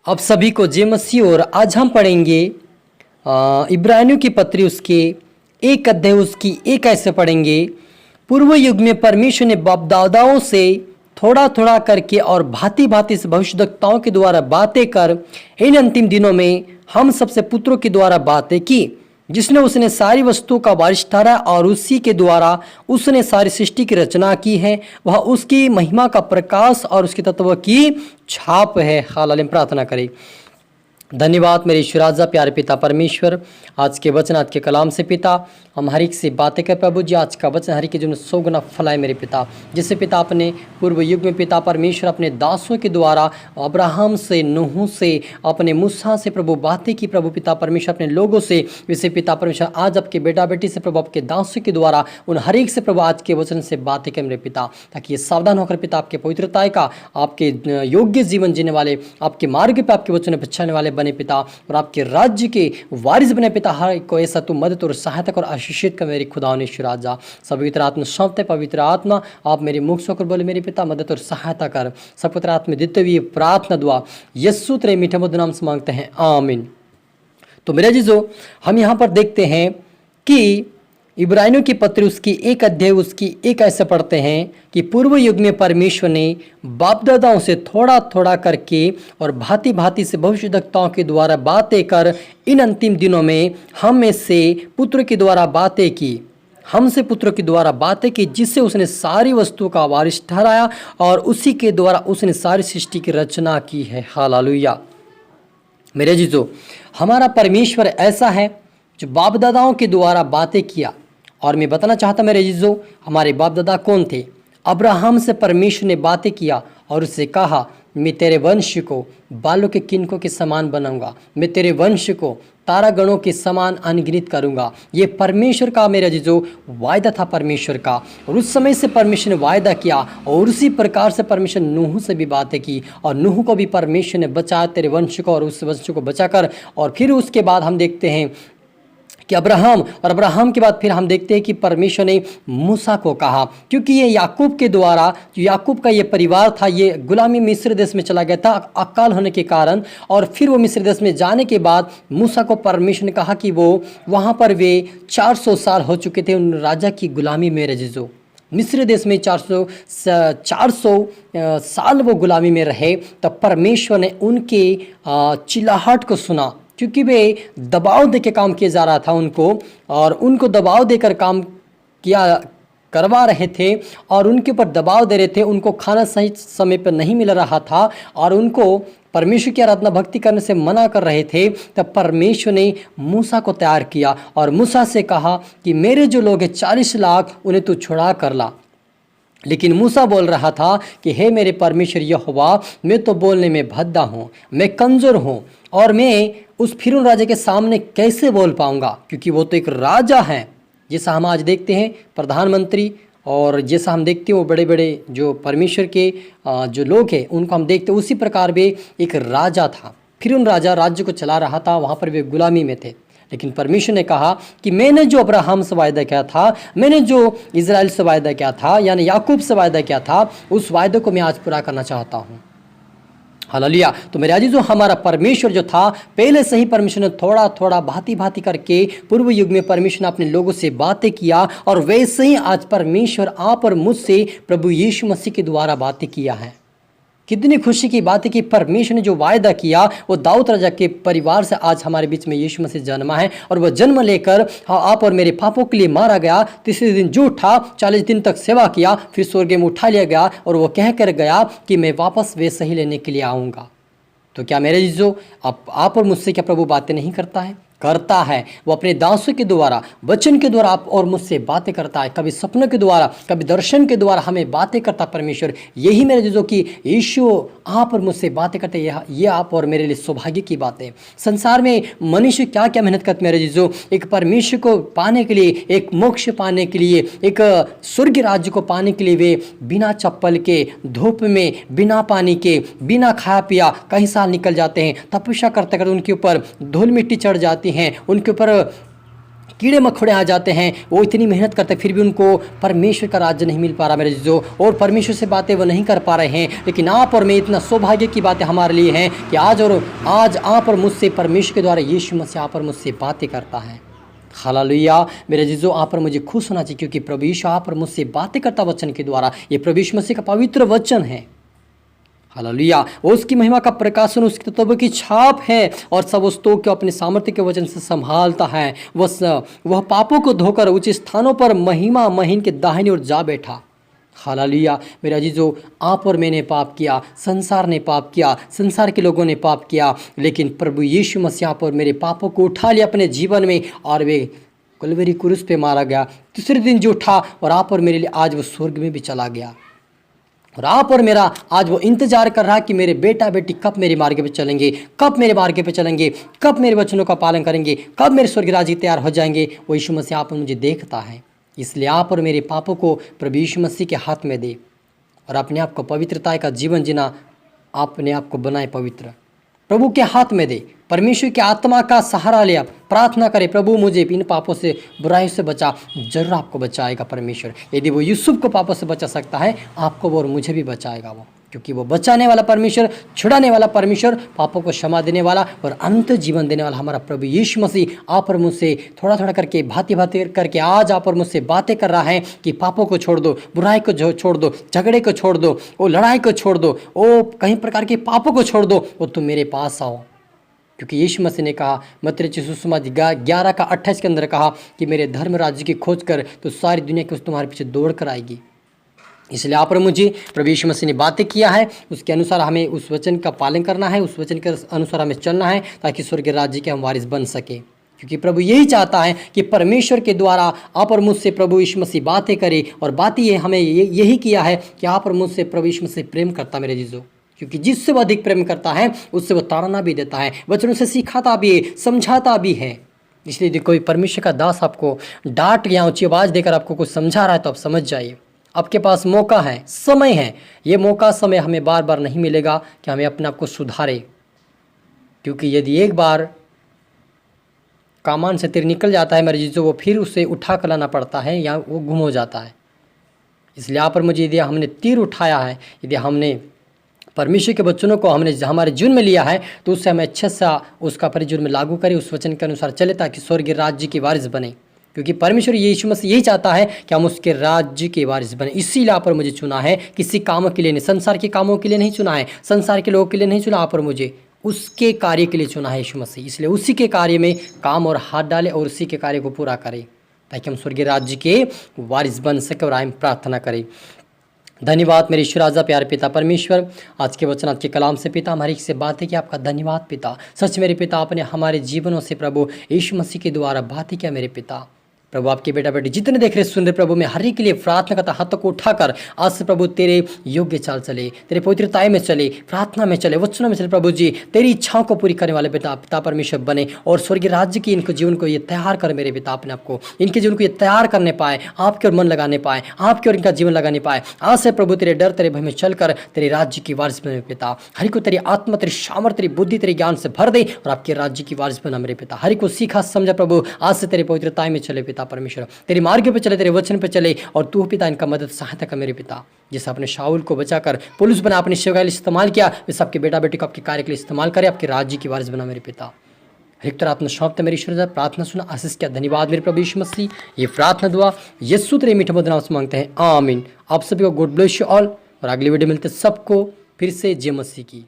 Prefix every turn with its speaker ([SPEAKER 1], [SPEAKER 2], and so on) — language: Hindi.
[SPEAKER 1] अब सभी को जय मसीह। और आज हम पढ़ेंगे इब्रानियों की पत्री उसके एक अध्याय उसकी एक ऐसे पढ़ेंगे। पूर्व युग में परमेश्वर ने बाप दादाओं से थोड़ा थोड़ा करके और भांति भांति से भविष्यद्वक्ताओं के द्वारा बातें कर इन अंतिम दिनों में हम सबसे पुत्रों के द्वारा बातें की, जिसने उसने सारी वस्तुओं का वारिस ठहरा और उसी के द्वारा उसने सारी सृष्टि की रचना की है। वह उसकी महिमा का प्रकाश और उसके तत्व की छाप है। हालेलुया। प्रार्थना करें। धन्यवाद मेरे ईश्वर राजा प्यारे पिता परमेश्वर, आज के वचन आज के कलाम से पिता हम हर एक से बातें कर प्रभु जी। आज का वचन हर एक के जीवन में 100 गुना फलाए मेरे पिता, जिससे पिता अपने पूर्व युग में पिता परमेश्वर अपने दासों के द्वारा अब्राहम से, नूह से, अपने मूसा से प्रभु बातें की प्रभु पिता परमेश्वर अपने लोगों से। वैसे पिता परमेश्वर आज आपके बेटा बेटी से प्रभु आपके दासों के द्वारा उन हर एक से प्रभु आज के वचन से बातें करें मेरे पिता, ताकि ये सावधान होकर पिता आपके पवित्रता का, आपके योग्य जीवन जीने वाले, आपके मार्ग पे आपके वचन पर चलने वाले बने पिता, और आपके राज्य के वारिस बने पिता। हर एक को ऐसा तू मदद और सहायता और आशीषित कर मेरे खुदा ने ईश्वर राजा। सब पवित्र आत्मा सौंपते, पवित्र आत्मा आप मेरे मुख से होकर बोले मेरे पिता, मदद और सहायता कर। सब पवित्र आत्मा देते हुए प्रार्थना दुआ यीशु तेरे मीठे मधुर नाम से मांगते हैं, आमीन। तो मेरे जीजो, हम यहाँ पर देखते हैं कि इब्रानियों की पत्री उसकी एक अध्याय उसकी एक ऐसे पढ़ते हैं कि पूर्व युग में परमेश्वर ने बाप दादाओं से थोड़ा थोड़ा करके और भांति भांति से भविष्यद्वक्ताओं के द्वारा बातें कर इन अंतिम दिनों में हम में से पुत्र के द्वारा बातें की, हमसे पुत्र के द्वारा बातें की, जिससे उसने सारी वस्तुओं का वारिस ठहराया और उसी के द्वारा उसने सारी सृष्टि की रचना की है। हालेलुया। मेरे जीजो, हमारा परमेश्वर ऐसा है जो बाप दादाओं के द्वारा बातें किया। और मैं बताना चाहता मेरे जीजो, हमारे बाप दादा कौन थे? अब्राहम से परमेश्वर ने बातें किया और उससे कहा, मैं तेरे वंश को बालों के किनकों के समान बनाऊंगा, मैं तेरे वंश को तारागणों के समान अनगिनत करूंगा। ये परमेश्वर का मेरा जीजो वायदा था परमेश्वर का, और उस समय से परमेश्वर ने वायदा किया और उसी प्रकार से परमेश्वर नूह से भी बातें की और नूह को भी परमेश्वर ने बचाया, तेरे वंश को और उस वंश को बचाकर। और फिर उसके बाद हम देखते हैं कि अब्राहम, और अब्राहम के बाद फिर हम देखते हैं कि परमेश्वर ने मूसा को कहा, क्योंकि ये याकूब के द्वारा, जो याकूब का ये परिवार था, ये गुलामी मिस्र देश में चला गया था अकाल होने के कारण। और फिर वो मिस्र देश में जाने के बाद मूसा को परमेश्वर ने कहा कि वो वहाँ पर वे 400 साल हो चुके थे उन राजा की गुलामी में। रजीजो, मिस्र देश में 400 साल वो गुलामी में रहे। तब परमेश्वर ने उनके चिल्लाहट को सुना, क्योंकि वे दबाव देकर काम किया जा रहा था उनको, और उनको दबाव देकर काम किया करवा रहे थे और उनके ऊपर दबाव दे रहे थे। उनको खाना सही समय पर नहीं मिल रहा था और उनको परमेश्वर की आराधना भक्ति करने से मना कर रहे थे। तब परमेश्वर ने मूसा को तैयार किया और मूसा से कहा कि मेरे जो लोग हैं 40 लाख, उन्हें तू छुड़ा कर ला। लेकिन मूसा बोल रहा था कि हे मेरे परमेश्वर यहोवा, मैं तो बोलने में भद्दा हूँ, मैं कमज़ोर हूँ, और मैं उस फिरौन राजा के सामने कैसे बोल पाऊँगा, क्योंकि वो तो एक राजा है। जैसा हम आज देखते हैं प्रधानमंत्री, और जैसा हम देखते हैं वो बड़े बड़े जो परमेश्वर के जो लोग हैं उनको हम देखते हैं, उसी प्रकार वे एक राजा था। फिरौन राजा राज्य को चला रहा था, वहाँ पर वे गुलामी में थे। लेकिन परमेश्वर ने कहा कि मैंने जो अब्राहम से वायदा किया था, मैंने जो इजराइल से वायदा किया था, यानी याकूब से वायदा किया था, उस वायदे को मैं आज पूरा करना चाहता हूँ। हालेलुया। तो मेरे अजीजों, हमारा परमेश्वर जो था, पहले से ही परमेश्वर ने थोड़ा थोड़ा भांति भांति करके पूर्व युग में परमेश्वर ने अपने लोगों से बातें किया, और वैसे ही आज परमेश्वर आप और मुझसे प्रभु यीशु मसीह के द्वारा बातें किया है। कितनी खुशी की बात है कि परमेश्वर ने जो वायदा किया वो दाऊद राजा के परिवार से आज हमारे बीच में यीशु मसीह जन्मा है, और वह जन्म लेकर आप और मेरे पापों के लिए मारा गया, तीसरे दिन जी उठा, 40 दिन तक सेवा किया, फिर स्वर्ग में उठा लिया गया, और वो कह कर गया कि मैं वापस वे सही लेने के लिए आऊँगा। तो क्या मेरे जीजो, आप और मुझसे क्या प्रभु बातें नहीं करता है? करता है। वो अपने दासों के द्वारा, वचन के द्वारा आप और मुझसे बातें करता है, कभी सपनों के द्वारा, कभी दर्शन के द्वारा हमें बातें करता परमेश्वर। यही मेरे जीजो कि यीशु आप और मुझसे बातें करते हैं। ये आप और मेरे लिए सौभाग्य की बात है। संसार में मनुष्य क्या क्या मेहनत करते मेरे जीजो, एक परमेश्वर को पाने के लिए, एक मोक्ष पाने के लिए, एक स्वर्ग राज्य को पाने के लिए वे बिना चप्पल के, धूप में, बिना पानी के, बिना खाया पिया कई साल निकल जाते हैं। तपस्या करते करते उनके ऊपर धूल मिट्टी चढ़ जाती हैं, उनके ऊपर कीड़े मकोड़े आ जाते हैं, वो इतनी मेहनत करते फिर भी उनको परमेश्वर का राज्य नहीं मिल पा रहा मेरे जीजो, और परमेश्वर से बातें वो नहीं कर पा रहे हैं। लेकिन आप और मैं, इतना सौभाग्य की बातें हमारे लिए हैं कि आज आप और मुझसे परमेश्वर के द्वारा यीशु मसीह आप और मुझसे बातें करता है। हालेलुया मेरे जीजो, आप पर मुझे खुश होना चाहिए क्योंकि प्रभु यीशु आप और मुझसे बातें करता वचन के द्वारा। ये प्रभु यीशु मसीह का पवित्र वचन है। हालेलुया, उसकी महिमा का प्रकाशन उसके तत्व की छाप है, और सब वस्तुओं को अपने सामर्थ्य के वचन से संभालता है। वह पापों को धोकर उच्च स्थानों पर महिमा महीन के दाहिनी ओर जा बैठा। हालेलुया मेरा अजीजों, आप और मैंने पाप किया, संसार ने पाप किया, संसार के लोगों ने पाप किया, लेकिन प्रभु यीशु मसीह आप और मेरे पापों को उठा लिया अपने जीवन में, और वे कलवरी क्रूस पे मारा गया। तीसरे दिन जो उठा, और आप और मेरे लिए आज वो स्वर्ग में भी चला गया। और आप और मेरा आज वो इंतजार कर रहा है कि मेरे बेटा बेटी कब मेरे मार्ग पे चलेंगे, कब मेरे मार्ग पे चलेंगे, कब मेरे वचनों का पालन करेंगे, कब मेरे स्वर्ग राज्य तैयार हो जाएंगे। वो यीशु मसीह आप और मुझे देखता है। इसलिए आप और मेरे पापों को प्रभु यीशु मसीह के हाथ में दे, और अपने आप को पवित्रता का जीवन जीना, अपने आप को बनाए पवित्र, प्रभु के हाथ में दे। परमेश्वर की आत्मा का सहारा ले, आप प्रार्थना करें, प्रभु मुझे इन पापों से, बुराई से बचा। जरूर आपको बचाएगा परमेश्वर। यदि वो यूसुफ को पापों से बचा सकता है, आपको वो और मुझे भी बचाएगा वो, क्योंकि वो बचाने वाला परमेश्वर, छुड़ाने वाला परमेश्वर, पापों को क्षमा देने वाला और अनंत जीवन देने वाला हमारा प्रभु यीशु मसीह आप और मुझसे थोड़ा थोड़ा करके, भांति भांति करके आज आप और मुझसे बातें कर रहा है कि पापों को छोड़ दो, बुराई को छोड़ दो, झगड़े को छोड़ दो, वो लड़ाई को छोड़ दो, वो कई प्रकार के पापों को छोड़ दो, और तुम मेरे पास आओ। क्योंकि यीशु मसीह ने कहा, मत्ती सुसमाचार 11:28 के अंदर कहा कि मेरे धर्म राज्य की खोज कर तो सारी दुनिया की उस तुम्हारे पीछे दौड़ कर आएगी। इसलिए आप और मुझे प्रभु यीशु मसीह ने बातें किया है, उसके अनुसार हमें उस वचन का पालन करना है, उस वचन के अनुसार हमें चलना है, ताकि स्वर्ग राज्य के हम वारिस बन सके। क्योंकि प्रभु यही चाहता है कि परमेश्वर के द्वारा आप और मुझसे प्रभु यीशु मसीह बातें करे, और बात ये हमें यही किया है कि आप और मुझसे प्रभु यीशु मसीह प्रेम करता मेरे जीजो। क्योंकि जिससे वो अधिक प्रेम करता है, उससे वो ताड़ना भी देता है, वचनों से सिखाता भी है, समझाता भी है। इसलिए यदि कोई परमेश्वर का दास आपको डांट या ऊंची आवाज़ देकर आपको कुछ समझा रहा है, तो आप समझ जाइए, आपके पास मौका है, समय है। ये मौका समय हमें बार बार नहीं मिलेगा कि हमें अपने आप को सुधारे। क्योंकि यदि एक बार कामान से तीर निकल जाता है मेरे जीजो, वो फिर उसे उठा कर लाना पड़ता है या वो गुम हो जाता है। इसलिए आप और मुझे, यदि हमने तीर उठाया है, यदि हमने परमेश्वर के वचनों को हमने हमारे जीवन में लिया है, तो उससे हमें अच्छे से उसका अपने जीवन में लागू करें, उस वचन के अनुसार चले, ताकि स्वर्गीय राज्य की वारिस बने। क्योंकि परमेश्वर यीशु मसीह यही चाहता है कि हम उसके राज्य के वारिस बने। इसीलिए आप और मुझे चुना है, किसी कामों के लिए नहीं, संसार के कामों के लिए नहीं चुना है, संसार के लोगों के लिए नहीं चुना, आप और मुझे उसके कार्य के लिए चुना है यीशु मसीह। इसलिए उसी के कार्य में काम और हाथ डालें और उसी के कार्य को पूरा करें, ताकि हम स्वर्गीय राज्य के वारिस बन सके। और आए प्रार्थना करें। धन्यवाद मेरे ईश्वर राजा प्यारे पिता परमेश्वर, आज के वचन आपके कलाम से पिता हमारी से बातें की, आपका धन्यवाद पिता। सच मेरे पिता, आपने हमारे जीवनों से प्रभु यीशु मसीह के द्वारा बातें किया मेरे पिता। प्रभु आपके बेटा बेटी जितने देख रहे सुन रहे, प्रभु मैं हर एक के लिए प्रार्थना करता, हाथों को उठाकर आज से प्रभु तेरे योग्य चाल चले, तेरे पवित्रताएं में चले, प्रार्थना में चले, वचनों में चले। प्रभु जी तेरी इच्छाओं को पूरी करने वाले पिता परमेश्वर बने, और स्वर्गीय राज्य की इनको जीवन को ये तैयार कर मेरे पिता, अपने आपको इनके जीवन को ये तैयार करने पाए, आपके ओर मन लगाने पाए, आपके ओर इनका जीवन लगाने पाए। आज से प्रभु तेरे डर तेरे भय में चलकर तेरे राज्य की वारिस बने पिता। हरि को तेरी आत्मा, तेरी सामर्थ, तेरी बुद्धि, तेरे ज्ञान से भर दे, और आपके राज्य की वारिस बना मेरे पिता। हरि को सीखा समझा प्रभु, आज से तेरे पवित्रताएं में चले पिता परमेश्वर, तेरे मार्ग पे चले, तेरे वचन पे चले, और तू पिता इनका मदद सहायता कर मेरे पिता। जैसे आपने शाऊल को बचाकर पुलिस बना, अपने सेवा के लिए इस्तेमाल किया, वैसे आपके बेटा बेटी को आपके कार्य के लिए इस्तेमाल करे, आपके राज्य की वारिस बना मेरे पिता। एक तरह आपने सौंपते मेरे ईश्वर, प्रार्थना सुना, आशीष किया। धन्यवाद मेरे प्रभु यीशु मसीह। ये प्रार्थना दुआ यीशु तेरे मीठे मधुर नाम से मांगते हैं, आमीन। आप सभी को गॉड ब्लेस यू ऑल, और अगली वीडियो मिलते सबको फिर से जय मसीह की।